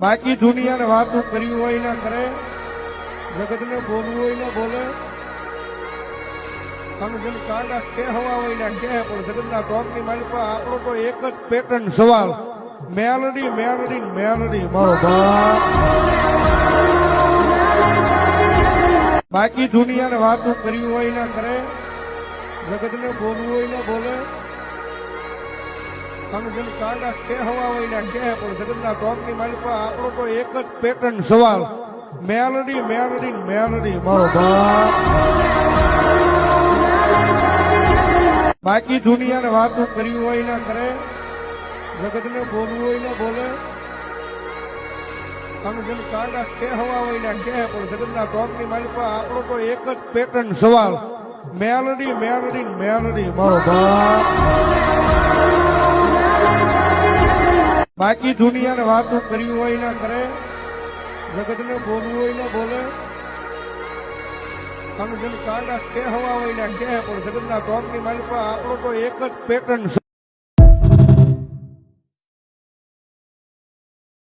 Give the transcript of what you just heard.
બાકી દુનિયાને વાતું કરવી હોય ના કરે, જગતને બોલવું હોય ના બોલે, સમજણ કાંડા કે હવા હોય ના કે, પણ જગતના ટોપની માલિક આપણો તો એક જ પેટર્ન સવાલ, મેલડી મેલડી મેલડી મારો બાપ. બાકી દુનિયાને વાતું કરવી હોય ના કરે, જગતને બોલવું હોય ના બોલે, સમજણ કાંડા કે હવા હોય ના કે, પણ જગતના ટોપની માલિક આપણો તો એક જ પેટર્ન સવાલ, મેલડી મેલડી મેલડી મારો બાપ. બાકી દુનિયાને વાતું કરવી હોય ના કરે, જગતને બોલવું હોય ના બોલે, સમજણ કાંડા કે હવા હોય ના કે, પણ જગતના ટોપની માલિક આપણો તો એક જ પેટર્ન સવાલ, મેલડી મેલડી મેલડી મારો બાપ. બાકી દુનિયાને વાતું કરવી હોય ના કરે, જગતને બોલવું હોય ના બોલે, સમજણ કાંડા કે હવા હોય ના કે, પણ જગતના ટોપની માલિક આપણો તો એક જ પેટર્ન